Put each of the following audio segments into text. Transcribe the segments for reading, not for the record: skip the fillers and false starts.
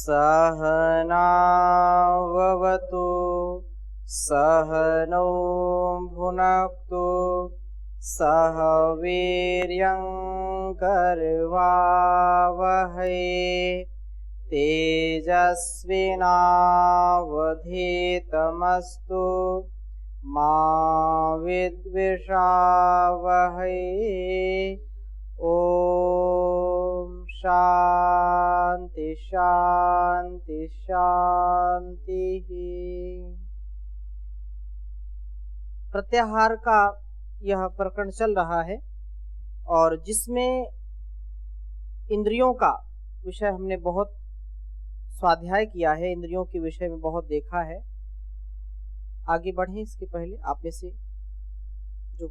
सहनाववतु सहनौ भुनक्तु सह वीर्यं करवावहै तेजस्विनावधीतमस्तु मा विद्विषावहै। ओम शांति शांति शांति। प्रत्याहार का यह प्रकरण चल रहा है और जिसमें इंद्रियों का विषय हमने बहुत स्वाध्याय किया है, इंद्रियों के विषय में बहुत देखा है। आगे बढ़े इसके पहले आप में से जो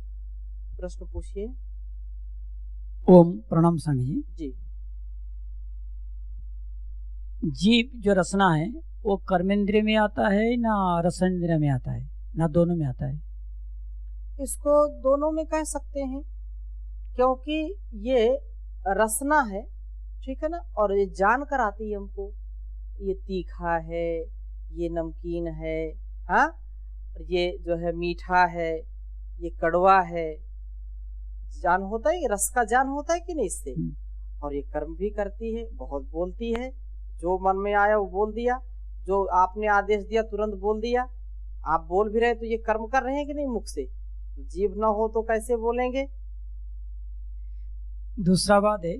प्रश्न पूछिए। ओम प्रणाम स्वामी जी। जी, जीव जो रसना है वो कर्मेंद्रिय में आता है ना रसनेंद्रिय में आता है ना दोनों में आता है? इसको दोनों में कह सकते हैं क्योंकि ये रसना है, ठीक है ना, और ये जान कर आती है हमको, ये तीखा है, ये नमकीन है, हाँ, ये जो है मीठा है, ये कड़वा है, जान होता है, रस का जान होता है कि नहीं इससे। और ये कर्म भी करती है, बहुत बोलती है, जो मन में आया वो बोल दिया, जो आपने आदेश दिया तुरंत बोल दिया। आप बोल भी रहे तो ये कर्म कर रहे हैं कि नहीं मुख से, जीभ ना हो तो कैसे बोलेंगे। दूसरा बात है,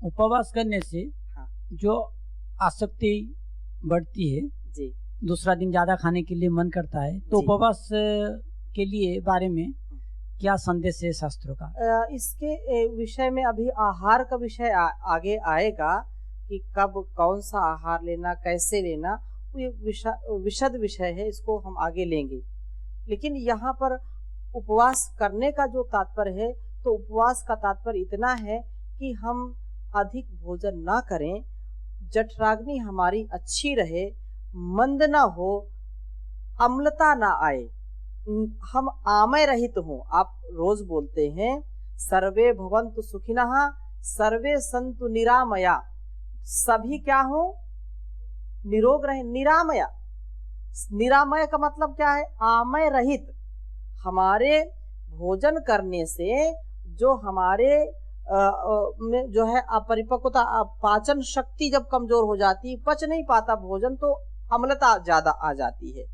उपवास करने से हाँ, जो आसक्ति बढ़ती है जी, दूसरा दिन ज्यादा खाने के लिए मन करता है, तो जी। उपवास के लिए बारे में क्या संदेश है शास्त्रों का? इसके विषय में अभी आहार का विषय आगे आएगा कि कब कौन सा आहार लेना, कैसे लेना, ये विशद विषय है, इसको हम आगे लेंगे। लेकिन यहाँ पर उपवास करने का जो तात्पर्य है, तो उपवास का तात्पर्य इतना है कि हम अधिक भोजन ना करें, जठराग्नि हमारी अच्छी रहे, मंद ना हो, अम्लता ना आए, हम आमय रहित हों। आप रोज बोलते हैं सर्वे भवन्तु सुखिनः सर्वे सन्तु निरामया, सभी क्या हो, निरोग रहे, निरामया। निरामय का मतलब क्या है? आमय रहित। हमारे भोजन करने से जो हमारे में जो है अपरिपक्वता, पाचन शक्ति जब कमजोर हो जाती, पच नहीं पाता भोजन, तो अम्लता ज्यादा आ जाती है,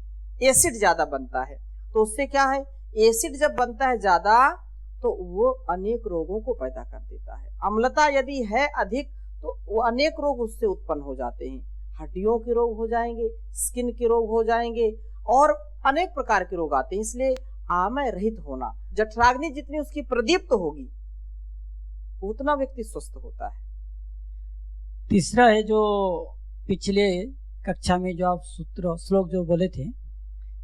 एसिड ज्यादा बनता है। तो उससे क्या है, एसिड जब बनता है ज्यादा तो वो अनेक रोगों को पैदा कर देता है। अम्लता यदि है अधिक तो वो अनेक रोग उससे उत्पन्न हो जाते हैं, हड्डियों के रोग हो जाएंगे, स्किन के रोग हो जाएंगे और अनेक प्रकार के रोग आते हैं। इसलिए आमय रहित होना, जठराग्नि जितनी उसकी प्रदीप्त होगी उतना व्यक्ति स्वस्थ होता है। तीसरा है, जो पिछले कक्षा में जो आप सूत्र श्लोक जो बोले थे,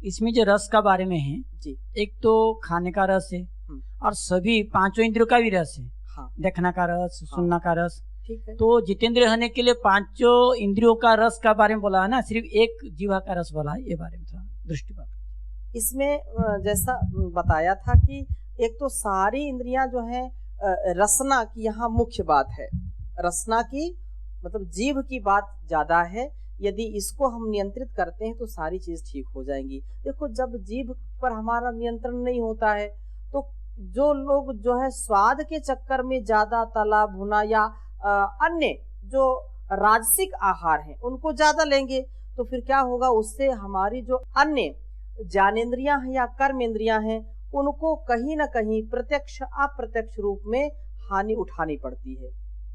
इसमें जो रस का बारे में है जी, एक तो खाने का रस है और सभी पांचों इंद्रियों का भी रस है। हाँ, देखना का रस, हाँ, सुनना का रस, ठीक है। तो जितेंद्रिय होने के लिए पांचों इंद्रियों का रस का बारे में बोला है ना, सिर्फ एक जीवा का रस बोला है, ये बारे में थोड़ा दृष्टिपात। इसमें जैसा बताया था कि एक तो सारी इंद्रियां जो है रसना की यहाँ मुख्य बात है, रसना की मतलब जीभ की बात ज्यादा है। यदि इसको हम नियंत्रित करते हैं तो सारी चीज ठीक हो जाएंगी। देखो, जब जीभ पर हमारा नियंत्रण नहीं होता है तो जो लोग जो है स्वाद के चक्कर में ज्यादा तला भुना या अन्य जो राजसिक आहार हैं उनको ज्यादा लेंगे, तो फिर क्या होगा, उससे हमारी जो अन्य ज्ञानेंद्रियां हैं या कर्मेंद्रियां हैं उनको कहीं ना कहीं प्रत्यक्ष अप्रत्यक्ष रूप में हानि उठानी पड़ती है,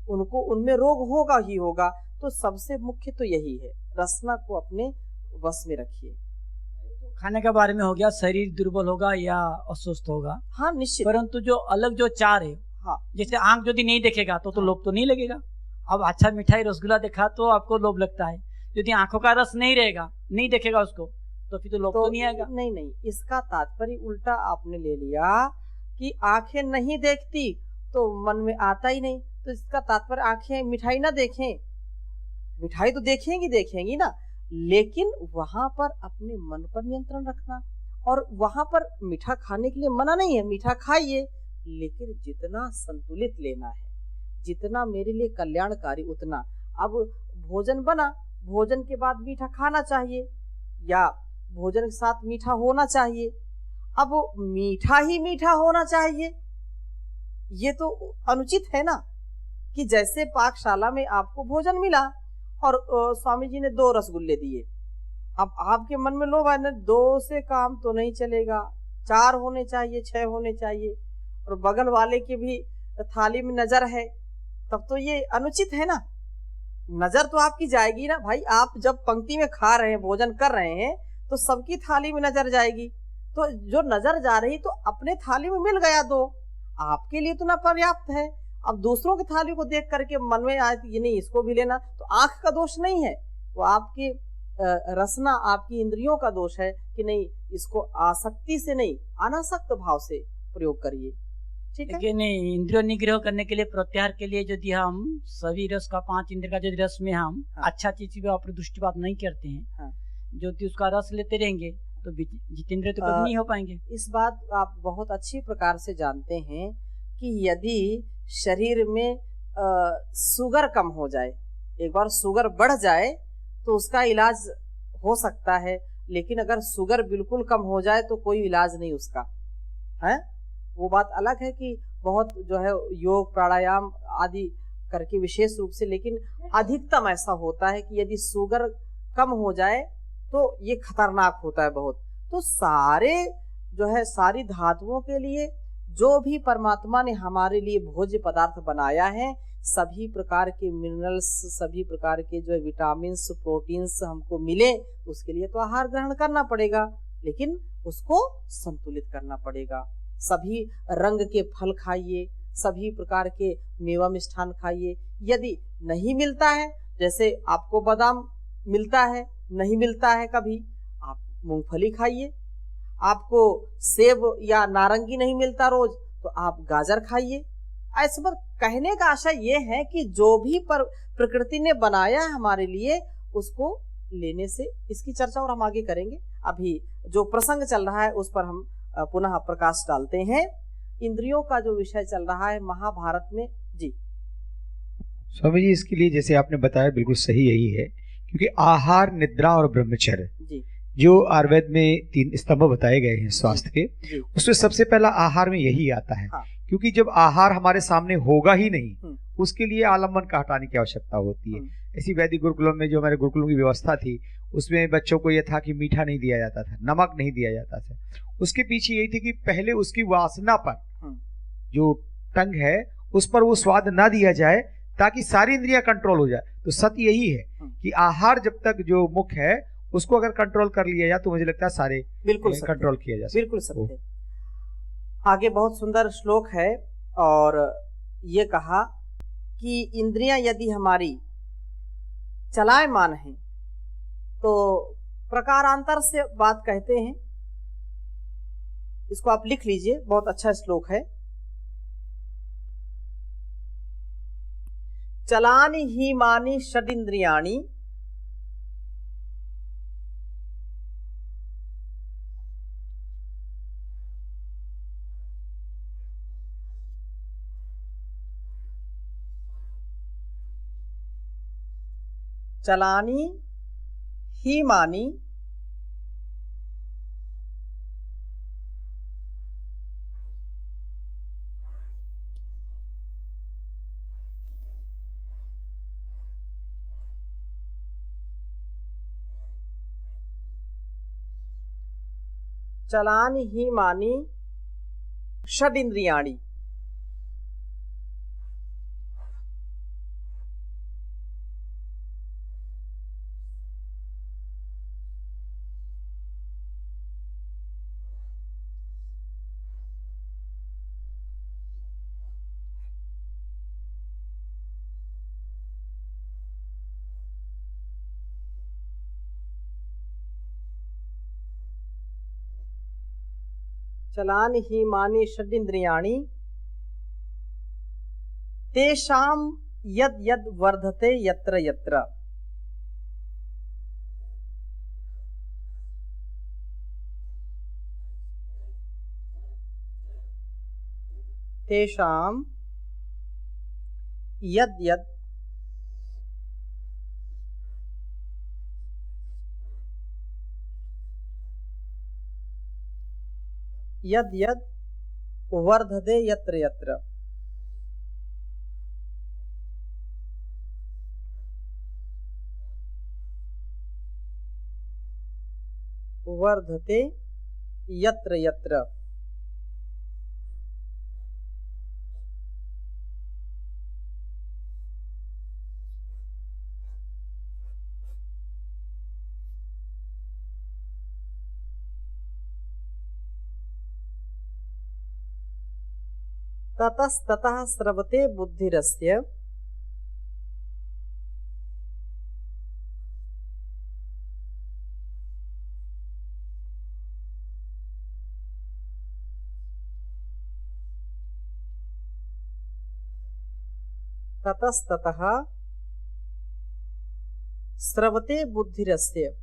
उनको उनमें रोग होगा ही होगा। तो सबसे मुख्य तो यही है, रसना को अपने वश में रखिए। खाने के बारे में हो गया, शरीर दुर्बल होगा या अस्वस्थ होगा, हाँ निश्चित, परंतु जो अलग जो चार है, हाँ, जैसे आंख यदि नहीं देखेगा तो हाँ, लोभ तो नहीं लगेगा। अब अच्छा मिठाई रसगुल्ला देखा तो आपको लोभ लगता है, यदि आंखों का रस नहीं रहेगा, नहीं देखेगा उसको, तो फिर तो लोभ तो नहीं आएगा। नहीं, इसका तात्पर्य उल्टा आपने ले लिया कि आंखें नहीं देखती तो मन में आता ही नहीं, तो इसका तात्पर्य आंखें मिठाई ना देखें, मिठाई तो देखेंगी ना, लेकिन वहां पर अपने मन पर नियंत्रण रखना। और वहां पर मीठा खाने के लिए मना नहीं है, मीठा खाइए, लेकिन जितना संतुलित लेना है, जितना मेरे लिए कल्याणकारी उतना। अब भोजन बना, भोजन के बाद मीठा खाना चाहिए या भोजन के साथ मीठा होना चाहिए। अब वो मीठा ही मीठा होना चाहिए, ये तो अनुचित है ना। कि जैसे पाकशाला में आपको भोजन मिला और स्वामी जी ने 2 रसगुल्ले दिए, अब आपके मन में लोभ है, 2 से काम तो नहीं चलेगा, 4 होने चाहिए, 6 होने चाहिए, और बगल वाले की भी थाली में नजर है, तब तो ये अनुचित है ना। नजर तो आपकी जाएगी ना भाई, आप जब पंक्ति में खा रहे हैं, भोजन कर रहे हैं, तो सबकी थाली में नजर जाएगी। तो जो नजर जा रही तो अपने थाली में मिल गया 2, आपके लिए तो ना पर्याप्त है। अब दूसरों की थाली को देख करके मन में आए ये नहीं इसको भी लेना, तो आंख का दोष नहीं है, वो आपकी रसना, आपकी इंद्रियों का दोष है कि नहीं, इसको आसक्ति से नहीं, अनासक्त भाव से प्रयोग करिए। ठीक है। लेकिन इंद्रिय निग्रह करने के लिए, प्रत्याहार के लिए यदि हम सभी रस का 5 इंद्रिय का यदि रस में हम अच्छा चीज पे अपनी दृष्टिपात नहीं करते हैं, जो उसका रस लेते रहेंगे तो जितेंद्रिय तो कभी नहीं हो पाएंगे। इस बात आप बहुत अच्छी प्रकार से जानते हैं कि यदि शरीर में शुगर कम हो जाए, एक बार शुगर बढ़ जाए तो उसका इलाज हो सकता है, लेकिन अगर शुगर बिल्कुल कम हो जाए तो कोई इलाज नहीं उसका है। वो बात अलग है कि बहुत जो है योग प्राणायाम आदि करके विशेष रूप से, लेकिन अधिकतम ऐसा होता है कि यदि शुगर कम हो जाए तो ये खतरनाक होता है बहुत। तो सारे जो है सारी धातुओं के लिए जो भी परमात्मा ने हमारे लिए भोज्य पदार्थ बनाया है, सभी प्रकार के मिनरल्स, सभी प्रकार के जो विटामिन प्रोटीन्स हमको मिले, उसके लिए तो आहार ग्रहण करना पड़ेगा, लेकिन उसको संतुलित करना पड़ेगा। सभी रंग के फल खाइए, सभी प्रकार के मेवा मिष्ठान खाइए। यदि नहीं मिलता है, जैसे आपको बादाम मिलता है, नहीं मिलता है कभी, आप मूंगफली खाइए। आपको सेब या नारंगी नहीं मिलता रोज, तो आप गाजर खाइए। ऐसे पर कहने का आशय ये है कि जो भी प्रकृति ने बनाया हमारे लिए, उसको लेने से, इसकी चर्चा और हम आगे करेंगे। अभी जो प्रसंग चल रहा है उस पर हम पुनः प्रकाश डालते हैं। इंद्रियों का जो विषय चल रहा है महाभारत में। जी स्वामी जी, इसके लिए जैसे आपने बताया बिल्कुल सही यही है, क्योंकि आहार, निद्रा और ब्रह्मचर्य जो आयुर्वेद में 3 स्तंभ बताए गए हैं स्वास्थ्य के, उसमें सबसे पहला आहार में यही आता है। हाँ। क्योंकि जब आहार हमारे सामने होगा ही नहीं, उसके लिए आलम्बन का हटाने की आवश्यकता होती है। ऐसी वैदिक गुरुकुलों में, जो हमारे गुरुकुलों की व्यवस्था थी, उसमें बच्चों को यह था कि मीठा नहीं दिया जाता था, नमक नहीं दिया जाता था। उसके पीछे यही थी कि पहले उसकी वासना पर, जो टंग है उस पर वो स्वाद ना दिया जाए, ताकि सारी इंद्रियां कंट्रोल हो जाए। तो सत्य यही है कि आहार जब तक जो मुख्य है उसको अगर कंट्रोल कर लिया जाए, तो मुझे लगता है सारे बिल्कुल कंट्रोल किया जा सकता। बिल्कुल सत्य। आगे बहुत सुंदर श्लोक है, और ये कहा कि इंद्रियां यदि हमारी चलायमान हैं, तो प्रकारांतर से बात कहते हैं। इसको आप लिख लीजिए, बहुत अच्छा श्लोक है। चलानि ही मानि षडिंद्रियाणि चलानि ही मानि चलानि ही मानि षडिंद्रियाणि। चलानि ही मानि षडिंद्रियाणि तेषां यद यद वर्धते यत्र यत्र। तेषां यद यद यद यद वर्धते यत्र यत्र। वर्धते यत्र यत्र। ततस्ततः स्रवते बुद्धिरस्य। ततस्ततः स्रवते बुद्धिरस्य।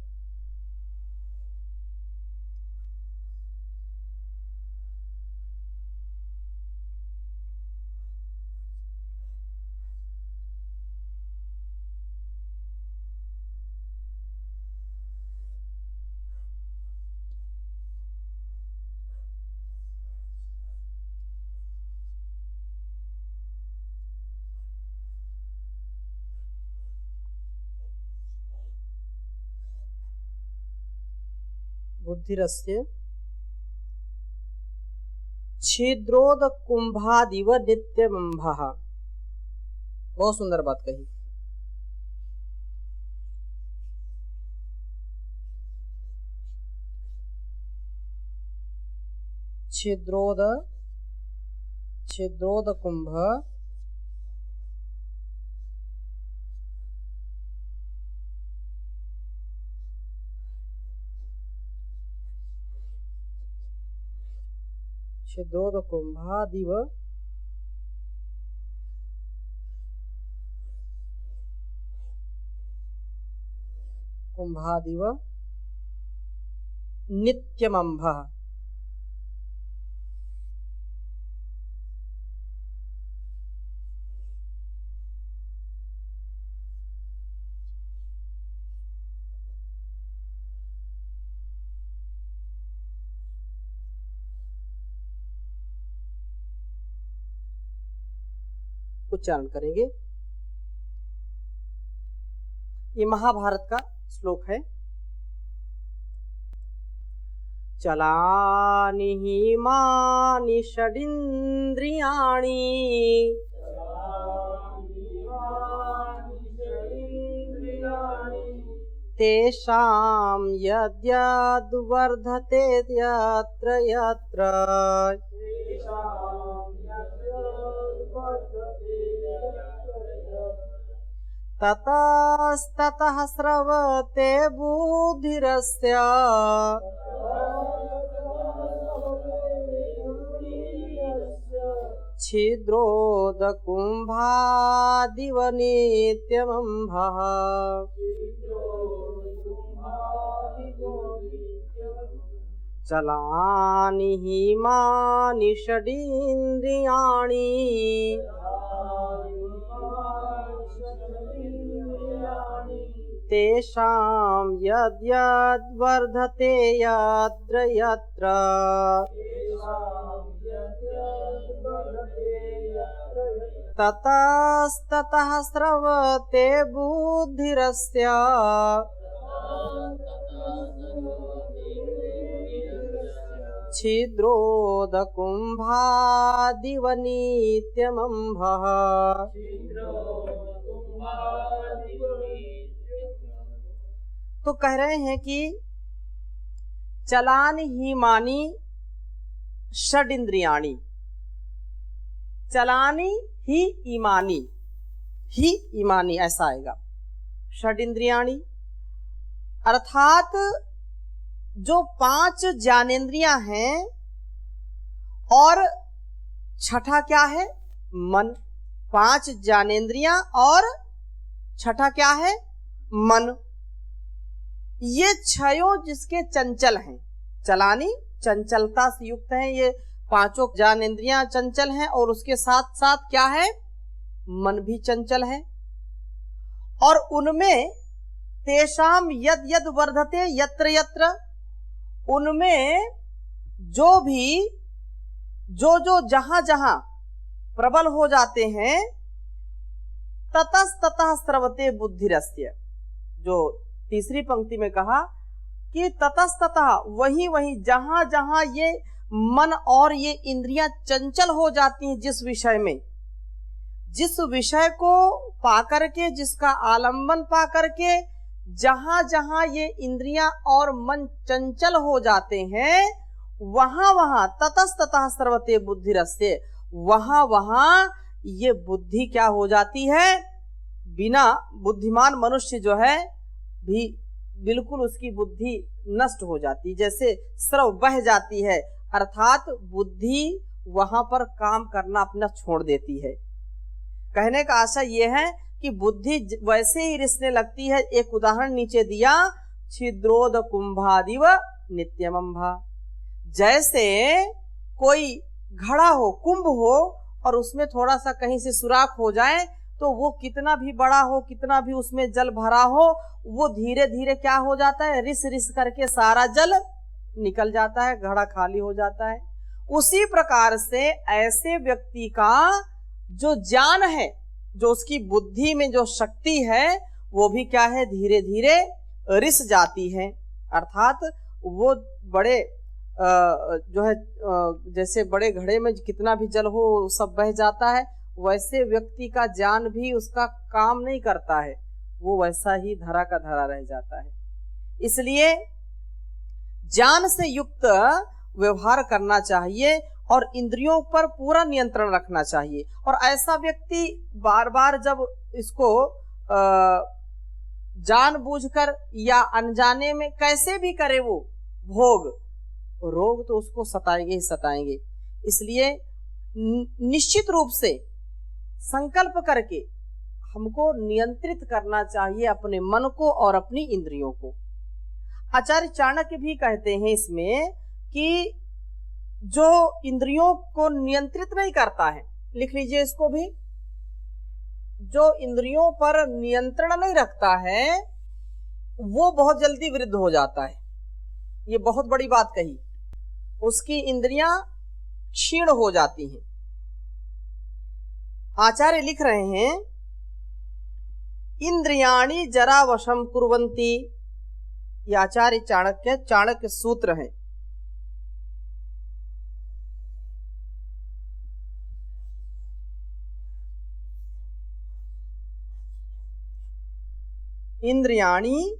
बुद्धिरस्य छिद्रोद कुंभादिव नित्यमंभः। बहुत सुंदर बात कही। छिद्रोद छिद्रोद कुंभ छिद्रोद कुंभादिव कुंभादिव नित्यमंभः। उच्चारण करेंगे। ये महाभारत का श्लोक है। चलानि हिमानि षडिन्द्रियाणि तेषां यद्यद्वर्धते यत्र यत्र ततस्ततः स्रवते बुद्धिरस्य। छिद्रोदकुंभादिव नित्यमंभः। चलानि हिमानि षडिन्द्रियाणि तेषां यद्यद्वर्धते यत्र यत्र ततस्ततः स्रवते बुद्धिरस्य। छिद्रोदकुंभादिव नित्यमंभः। तो कह रहे हैं कि चलानि हिमानि षडिन्द्रियाणि। चलानि ही ईमानी ऐसा आएगा। षडिन्द्रियाणि अर्थात जो 5 ज्ञानेंद्रियां हैं और छठा क्या है? मन। 5 ज्ञानेंद्रियां और छठा क्या है? मन। ये 6 जिसके चंचल हैं। चलानी चंचलता से युक्त हैं। ये 5 ज्ञानेंद्रियां चंचल हैं और उसके साथ साथ क्या है? मन भी चंचल है। और उनमें तेषाम यद यद वर्धते यत्र यत्र, उनमें जो जहां जहां प्रबल हो जाते हैं, ततस्ततः स्रवते बुद्धिरस्य, जो तीसरी पंक्ति में कहा कि ततस्ततः वही वही जहां जहां ये मन और ये इंद्रियां चंचल हो जाती हैं, जिस विषय को पाकर के, जिसका आलंबन पाकर के जहां जहां ये इंद्रियां और मन चंचल हो जाते हैं, वहां वहां ततस्ततः स्रवते बुद्धिरस्य, वहां वहां ये बुद्धि क्या हो जाती है, बिना बुद्धिमान मनुष्य जो है भी बिल्कुल उसकी बुद्धि नष्ट हो जाती, जैसे स्रव बह जाती है, अर्थात बुद्धि वहां पर काम करना अपना छोड़ देती है। कहने का आशा यह है कि बुद्धि वैसे ही रिसने लगती है। एक उदाहरण नीचे दिया, छिद्रोद कुंभादिव नित्यमंभा, जैसे कोई घड़ा हो, कुंभ हो, और उसमें थोड़ा सा कहीं से सुराख हो जाए तो वो कितना भी बड़ा हो, कितना भी उसमें जल भरा हो, वो धीरे धीरे क्या हो जाता है, रिस रिस करके सारा जल निकल जाता है, घड़ा खाली हो जाता है। उसी प्रकार से ऐसे व्यक्ति का जो ज्ञान है, जो उसकी बुद्धि में जो शक्ति है, वो भी क्या है, धीरे धीरे रिस जाती है। अर्थात वो बड़े जो है जैसे बड़े घड़े में कितना भी जल हो सब बह जाता है, वैसे व्यक्ति का ज्ञान भी उसका काम नहीं करता है, वो वैसा ही धरा का धरा रह जाता है। इसलिए ज्ञान से युक्त व्यवहार करना चाहिए और इंद्रियों पर पूरा नियंत्रण रखना चाहिए। और ऐसा व्यक्ति बार बार जब इसको जानबूझकर या अनजाने में कैसे भी करे वो भोग, रोग तो उसको सताएंगे ही सताएंगे। इसलिए निश्चित रूप से संकल्प करके हमको नियंत्रित करना चाहिए अपने मन को और अपनी इंद्रियों को। आचार्य चाणक्य भी कहते हैं इसमें कि जो इंद्रियों को नियंत्रित नहीं करता है, लिख लीजिए इसको भी, जो इंद्रियों पर नियंत्रण नहीं रखता है वो बहुत जल्दी वृद्ध हो जाता है। ये बहुत बड़ी बात कही, उसकी इंद्रियां क्षीण हो जाती हैं। आचार्य लिख रहे हैं, इंद्रियाणि जरा वशम कुर्वन्ति, ये आचार्य चाणक्य सूत्र है। इंद्रियाणि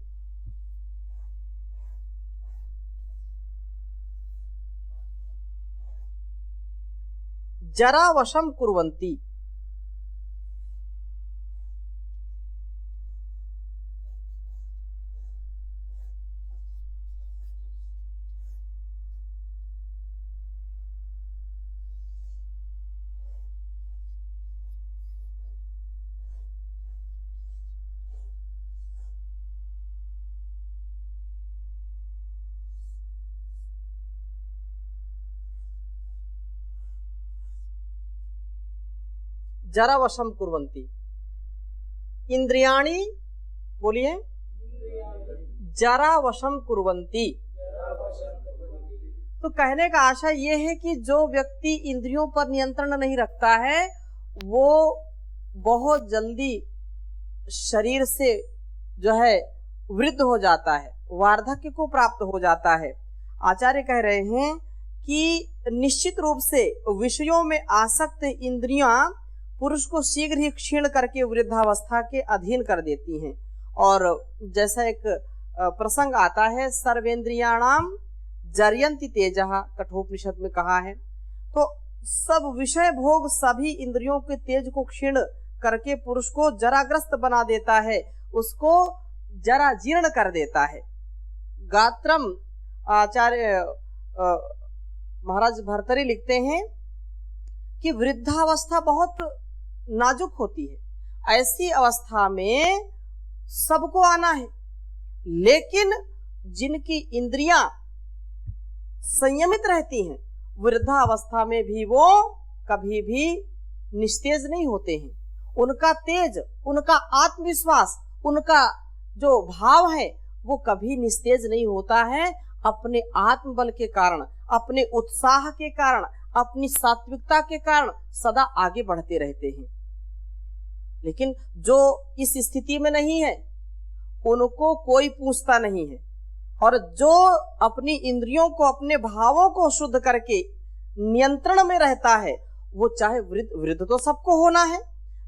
जरा वशम कुर्वन्ति, जरा वशम कुर्वन्ति। इंद्रियाणि, बोलिए, जरा वशम कुर्वन्ति। तो कहने का आशा ये है कि जो व्यक्ति इंद्रियों पर नियंत्रण नहीं रखता है वो बहुत जल्दी शरीर से जो है वृद्ध हो जाता है, वार्धक्य को प्राप्त हो जाता है। आचार्य कह रहे हैं कि निश्चित रूप से विषयों में आसक्त इंद्रियां पुरुष को शीघ्र ही क्षीण करके वृद्धावस्था के अधीन कर देती हैं। और जैसा एक प्रसंग आता है, सर्वेंद्रियाणाम जर्यन्ति तेजः, कठोपनिषद में कहा है। तो सब विषय भोग सभी इंद्रियों के तेज को क्षीण करके पुरुष को जराग्रस्त बना देता है, उसको जरा जीर्ण कर देता है। गात्रम आचार्य महाराज भर्तरी लिखते हैं कि वृद्धावस्था बहुत नाजुक होती है, ऐसी अवस्था में सबको आना है, लेकिन जिनकी इंद्रियां संयमित रहती हैं वृद्धावस्था में भी वो कभी भी निस्तेज नहीं होते हैं। उनका तेज, उनका आत्मविश्वास, उनका जो भाव है वो कभी निस्तेज नहीं होता है। अपने आत्मबल के कारण, अपने उत्साह के कारण, अपनी सात्विकता के कारण सदा आगे बढ़ते रहते हैं। लेकिन जो इस स्थिति में नहीं है उनको कोई पूछता नहीं है, और जो अपनी इंद्रियों को, अपने भावों को शुद्ध करके नियंत्रण में रहता है, वो चाहे वृद्ध तो सबको होना है,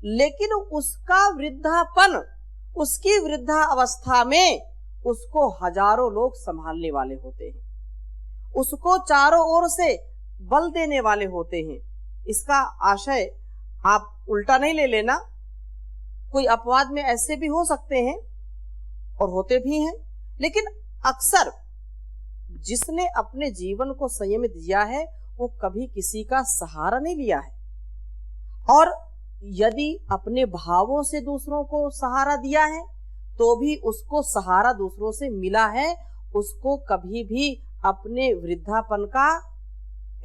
लेकिन उसका वृद्धापन, उसकी वृद्धा अवस्था में उसको हजारों लोग संभालने वाले होते हैं, उसको चारों ओर से बल देने वाले होते हैं। इसका आशय आप उल्टा नहीं ले लेना, कोई अपवाद में ऐसे भी हो सकते हैं और होते भी हैं, लेकिन अक्सर जिसने अपने जीवन को संयमित किया है वो कभी किसी का सहारा नहीं लिया है, और यदि अपने भावों से दूसरों को सहारा दिया है तो भी उसको सहारा दूसरों से मिला है, उसको कभी भी अपने वृद्धापन का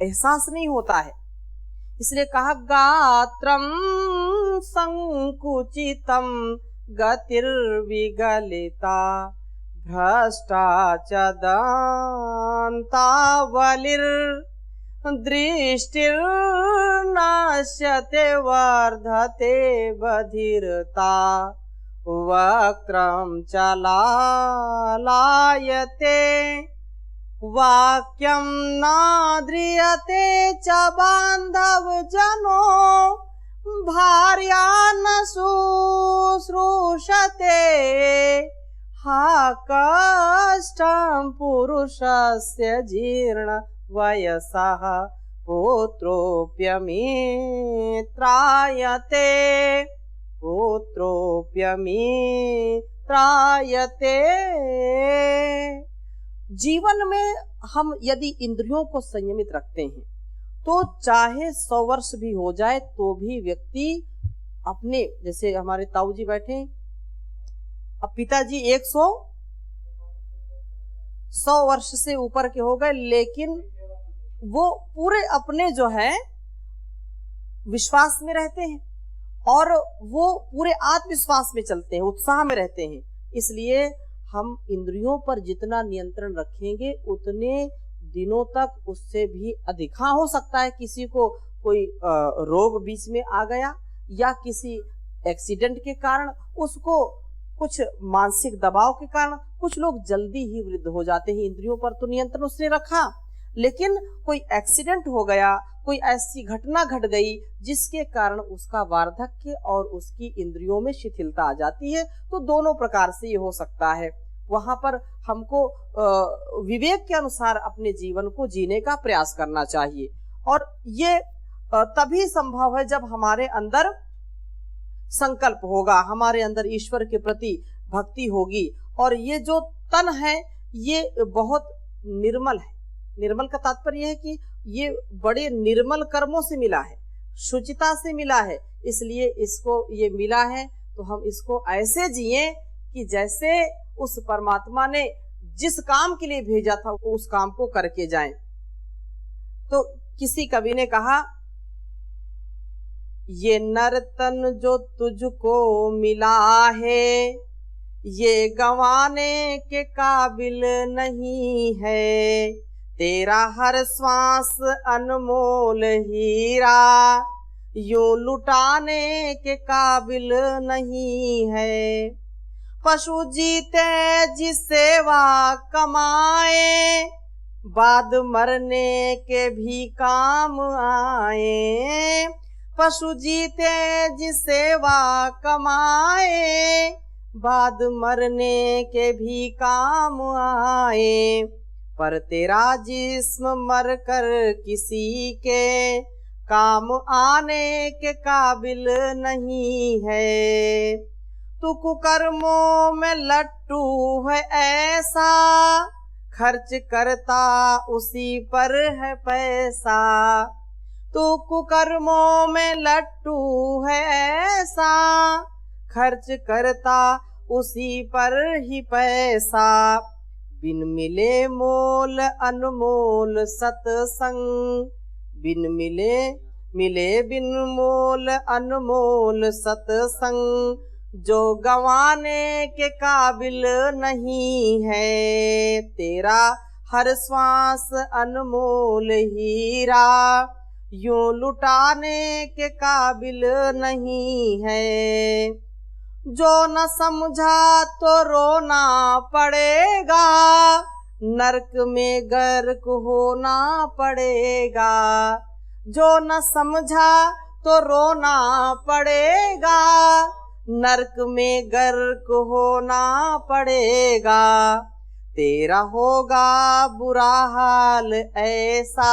एहसास नहीं होता है। इसलिए कहा गात्रम संकुचितम गतिर्विगलिता भ्रष्टाचदान्तावलिर दृष्टिर्नाश्यते वर्धते बधिरता वक्त्रं चलालायते वाक्यं नाद्रियते च बान्धवजनो भार्या न शुश्रूषते हा कष्टं पुरुषस्य जीर्ण वयसः पुत्रोऽप्यमित्रायते जीवन में हम यदि इंद्रियों को संयमित रखते हैं तो चाहे 100 वर्ष भी हो जाए तो भी व्यक्ति अपने, जैसे हमारे ताऊ जी बैठे, अब पिताजी 100 वर्ष से ऊपर के हो गए, लेकिन वो पूरे अपने जो है विश्वास में रहते हैं और वो पूरे आत्मविश्वास में चलते हैं, उत्साह में रहते हैं। इसलिए हम इंद्रियों पर जितना नियंत्रण रखेंगे उतने दिनों तक, उससे भी अधिक, हाँ हो सकता है किसी को कोई रोग बीच में आ गया या किसी एक्सीडेंट के कारण, उसको कुछ मानसिक दबाव के कारण कुछ लोग जल्दी ही वृद्ध हो जाते हैं। इंद्रियों पर तो नियंत्रण उसने रखा, लेकिन कोई एक्सीडेंट हो गया, कोई ऐसी घटना घट गई जिसके कारण उसका वार्धक्य और उसकी इंद्रियों में शिथिलता आ जाती है, तो दोनों प्रकार से ये हो सकता है। वहां पर हमको विवेक के अनुसार अपने जीवन को जीने का प्रयास करना चाहिए, और ये तभी संभव है जब हमारे अंदर संकल्प होगा, हमारे अंदर ईश्वर के प्रति भक्ति होगी, और ये जो तन है ये बहुत निर्मल है। निर्मल का तात्पर्य है कि ये बड़े निर्मल कर्मों से मिला है, शुचिता से मिला है, इसलिए इसको ये मिला है तो हम इसको ऐसे जिए कि जैसे उस परमात्मा ने जिस काम के लिए भेजा था उस काम को करके जाएं। तो किसी कवि ने कहा, ये नर्तन जो तुझको मिला है ये गंवाने के काबिल नहीं है, तेरा हर श्वास अनमोल हीरा यूं लुटाने के काबिल नहीं है। पशु जीते जिस सेवा कमाए बाद मरने के भी काम आए, पशु जीते जिस सेवा कमाए बाद मरने के भी काम आए, पर तेरा जिस्म मर कर किसी के काम आने के काबिल नहीं है। तू कुकर्मों में लट्टू है ऐसा खर्च करता उसी पर है पैसा, तू कुकर्मों में लट्टू है ऐसा खर्च करता उसी पर ही पैसा, बिन मिले मोल अनमोल सत्संग, बिन मिले बिन मोल अनमोल सत्संग, जो गंवाने के काबिल नहीं है, तेरा हर श्वास अनमोल हीरा, यूं लुटाने के काबिल नहीं है। जो न समझा तो रोना पड़ेगा, नरक में गर्क होना पड़ेगा। जो न समझा तो रोना पड़ेगा, नरक में गर्क होना पड़ेगा। तेरा होगा बुरा हाल ऐसा,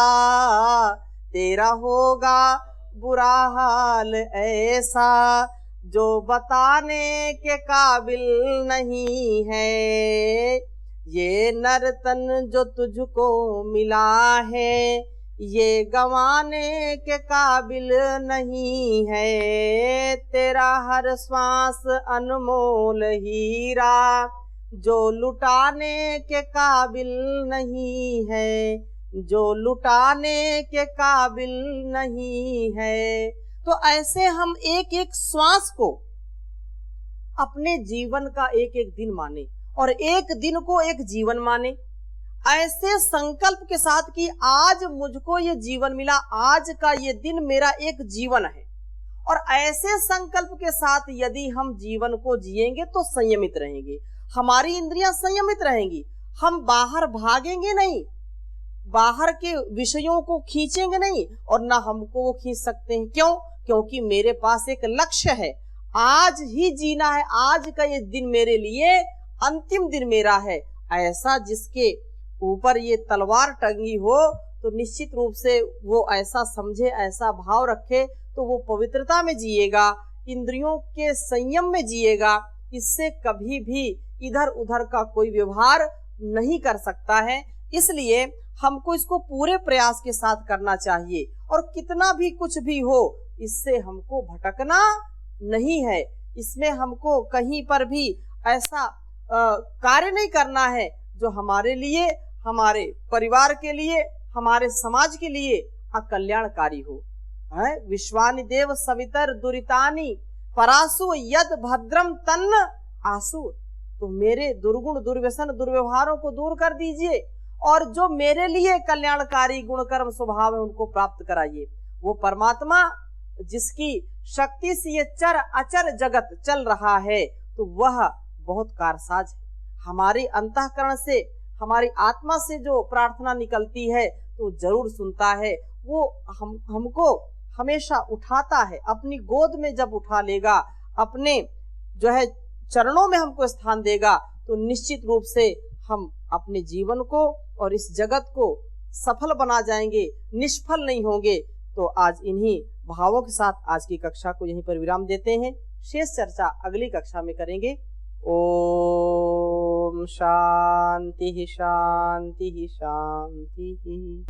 तेरा होगा बुरा हाल ऐसा, जो बताने के काबिल नहीं है। ये नर्तन जो तुझको मिला है, ये गंवाने के काबिल नहीं है। तेरा हर श्वास अनमोल हीरा, जो लुटाने के काबिल नहीं है, जो लुटाने के काबिल नहीं है। तो ऐसे हम एक एक श्वास को अपने जीवन का एक एक दिन माने और एक दिन को एक जीवन माने। ऐसे संकल्प के साथ कि आज मुझको ये जीवन मिला, आज का ये दिन मेरा एक जीवन है। और ऐसे संकल्प के साथ यदि हम जीवन को जिएंगे तो संयमित रहेंगे, हमारी इंद्रियां संयमित रहेंगी। हम बाहर भागेंगे नहीं, बाहर के विषयों को खींचेंगे नहीं और ना हमको वो खींच सकते हैं। क्यों? क्योंकि मेरे पास एक लक्ष्य है, आज ही जीना है, आज का ये दिन मेरे लिए अंतिम दिन मेरा है। ऐसा जिसके ऊपर ये तलवार टंगी हो तो निश्चित रूप से वो ऐसा समझे, ऐसा भाव रखे तो वो पवित्रता में जिएगा, इंद्रियों के संयम में जिएगा। इससे कभी भी इधर उधर का कोई व्यवहार नहीं कर सकता है। इसलिए हमको इसको पूरे प्रयास के साथ करना चाहिए और कितना भी कुछ भी हो इससे हमको भटकना नहीं है। इसमें हमको कहीं पर भी ऐसा कार्य नहीं करना है जो हमारे लिए, हमारे परिवार के लिए, हमारे समाज के लिए अकल्याणकारी हो। विश्वानि देव सवितर दुरितानि, परासु यद भद्रम तन्न आसु। तो मेरे दुर्गुण, दुर्व्यसन, दुर्व्यवहारों को दूर कर दीजिए और जो मेरे लिए कल्याणकारी गुणकर्म स्वभाव है उनको प्राप्त कराइए। वो परमात्मा जिसकी शक्ति से ये चर अचर जगत चल रहा है तो वह बहुत कारसाज है। हमारे अंतःकरण से, हमारी आत्मा से जो प्रार्थना निकलती है तो जरूर सुनता है। वो हमको हमेशा उठाता है, अपनी गोद में जब उठा लेगा, अपने जो है चरणों में हमको स्थान देगा तो निश्चित रूप से हम अपने जीवन को और इस जगत को सफल बना जाएंगे, निष्फल नहीं होंगे। तो आज इन्हीं भावों के साथ आज की कक्षा को यहीं पर विराम देते हैं। शेष चर्चा अगली कक्षा में करेंगे। ओम शांति शांति शांति।